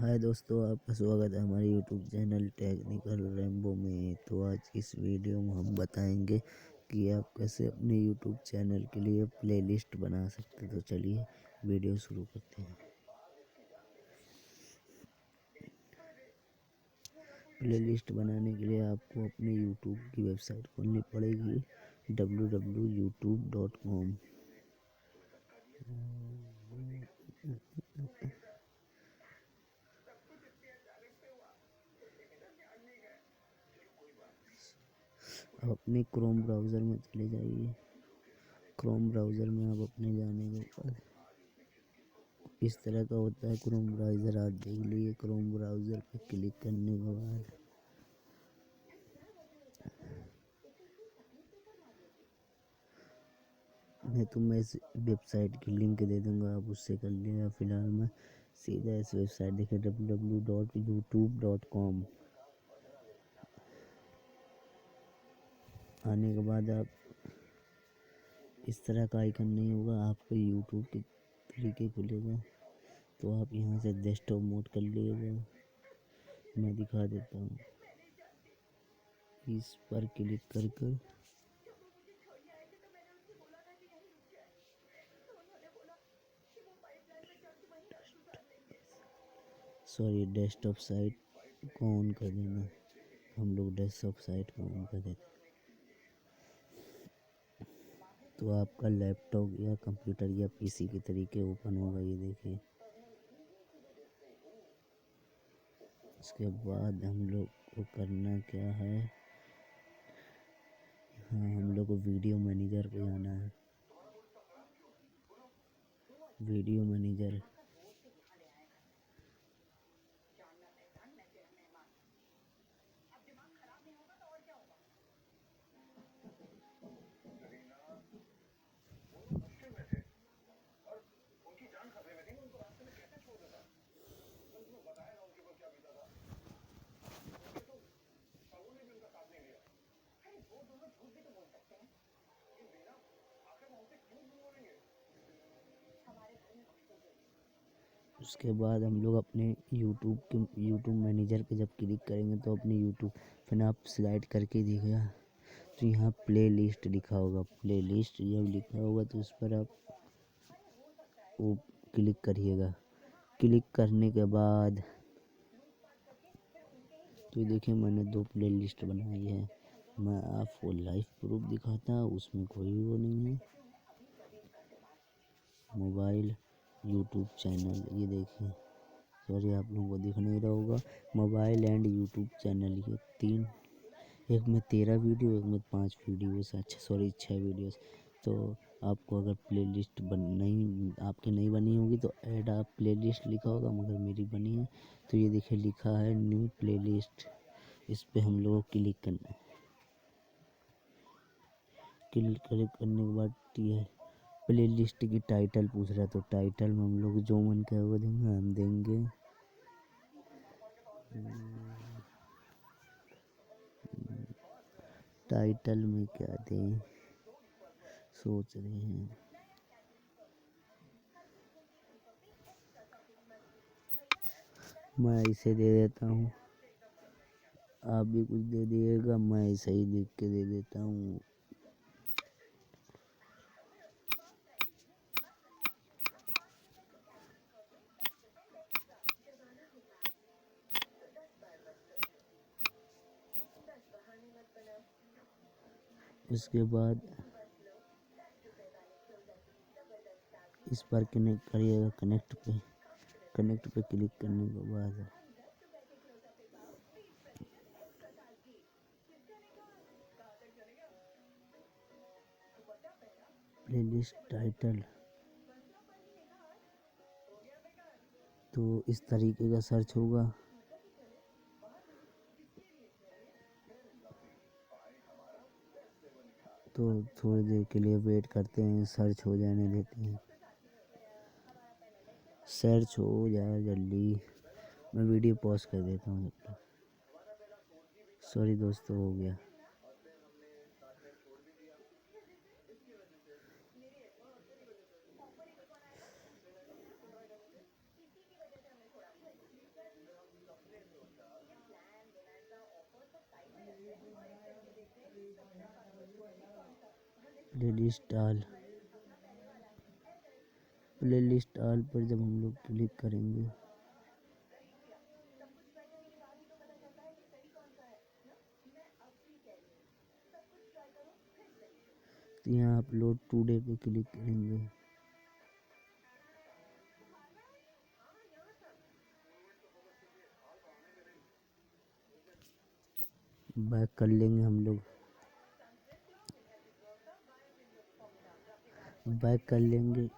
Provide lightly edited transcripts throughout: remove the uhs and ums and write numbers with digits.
हाय दोस्तों, आपका स्वागत है हमारे यूट्यूब चैनल टेक्निकल रैम्बो में। तो आज इस वीडियो में हम बताएंगे कि आप कैसे अपने यूट्यूब चैनल के लिए प्लेलिस्ट बना सकते। तो चलिए वीडियो शुरू करते हैं। प्लेलिस्ट बनाने के लिए आपको अपने यूट्यूब की वेबसाइट खोलनी पड़ेगी www.youtube.com। अब अपने क्रोम ब्राउज़र में चले जाइए। क्रोम ब्राउज़र में आप अपने जाने के बाद इस तरह का होता है क्रोम ब्राउज़र। आप देख लीजिए, क्रोम ब्राउज़र पे क्लिक करने के बाद नहीं तो मैं इस वेबसाइट की लिंक दे दूंगा, आप उससे कर लीजिएगा। फिलहाल मैं सीधा इस वेबसाइट देखिए www.youtube.com। आने के बाद आप इस तरह का आइकन नहीं होगा, आपको यूट्यूब के तरीके खुलेगा। तो आप यहाँ से डेस्कटॉप मोड कर लीजिएगा। मैं दिखा देता हूँ। इस पर क्लिक कर कर डेस्कटॉप साइट को ऑन कर देना। हम लोग डेस्कटॉप साइट को ऑन कर देते, तो आपका लैपटॉप या कंप्यूटर या पीसी के तरीके ओपन होगा। ये देखिए। उसके बाद हम लोग को करना क्या है, हाँ, हम लोग को वीडियो मैनेजर पे जाना है। वीडियो मैनेजर उसके बाद हम लोग अपने यूट्यूब मैनेजर पे जब क्लिक करेंगे तो अपने यूट्यूब फिर आप स्लाइड करके देखिएगा तो यहाँ प्ले लिस्ट लिखा होगा। प्ले लिस्ट जब लिखा होगा तो उस पर आप वो क्लिक करिएगा। क्लिक करने के बाद तो देखिए, मैंने 2 प्ले लिस्ट बनाई है। मैं आपको लाइव प्रूफ दिखाता हूँ, उसमें कोई वो नहीं है। मोबाइल यूट्यूब चैनल, ये देखिए, सॉरी आप लोगों को दिख नहीं रहा होगा। मोबाइल एंड यूट्यूब चैनल, ये 3, एक में 13 वीडियो, एक में 5 वीडियोस, 6 वीडियोस। तो आपको अगर प्लेलिस्ट आपकी नहीं बनी होगी तो ऐड आप प्लेलिस्ट लिखा होगा, मगर मेरी बनी है। तो ये देखिए लिखा है न्यू प्लेलिस्ट। इस पे हम लोगों को क्लिक करना है। क्लिक करने के बाद ये प्ले लिस्ट की टाइटल पूछ रहा है, तो टाइटल में हम लोग जो मन करे वो देंगे। हम देंगे टाइटल में क्या दें, सोच रहे हैं। मैं इसे दे देता हूँ, आप भी कुछ दे दिएगा। मैं ऐसे ही लिख के दे देता हूँ। उसके बाद इस पर कनेक्ट करिएगा। कनेक्ट पे क्लिक करने के बाद प्लेलिस्ट टाइटल, तो इस तरीके का सर्च होगा। तो थोड़ी देर के लिए वेट करते हैं, सर्च हो जाने देते हैं। सर्च हो जाए जल्दी। मैं वीडियो पॉज कर देता हूँ जब तक। सॉरी दोस्तों, हो गया। प्लेलिस्ट ऑल पर जब हम लोग क्लिक करेंगे तो यहाँ अपलोड टुडे पे क्लिक करेंगे। बैक कर लेंगे हम लोग, बैक कर लेंगे।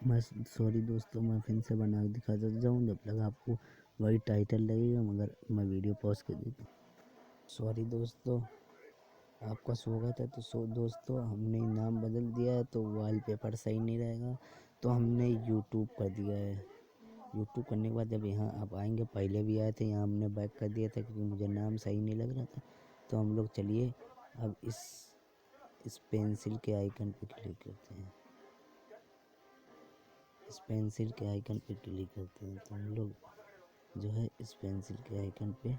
मैं सॉरी दोस्तों, मैं फिर से बना के दिखा देता हूँ, जब तक आपको वही टाइटल लगेगा, मगर मैं वीडियो पॉज कर देता हूँ। सॉरी दोस्तों, आपका स्वागत है। तो दोस्तों हमने नाम बदल दिया है, तो वॉलपेपर सही नहीं रहेगा, तो हमने यूट्यूब कर दिया है। यूट्यूब करने के बाद जब यहाँ आप आएंगे, पहले भी आए थे यहाँ, हमने बैक कर दिया था क्योंकि मुझे नाम सही नहीं लग रहा था। तो हम लोग चलिए अब इस पेंसिल के आइकन पे क्लिक करते हैं। इस पेंसिल के आइकन पे क्लिक करते हैं, तो हम लोग जो है इस पेंसिल के आइकन पे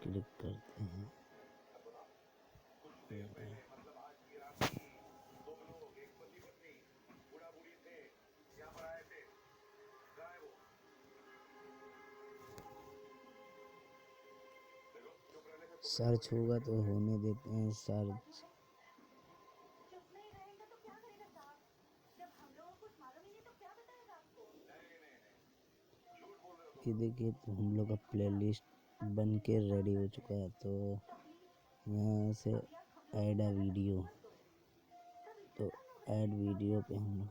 क्लिक करते हैं। सर्च होगा तो होने देते हैं सर्च। ये देखिए, तो हम लोग का प्लेलिस्ट बन के रेडी हो चुका है। तो यहाँ से ऐड अ वीडियो, तो ऐड वीडियो पे हम लोग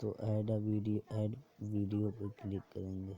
तो ऐड वीडियो पे क्लिक करेंगे।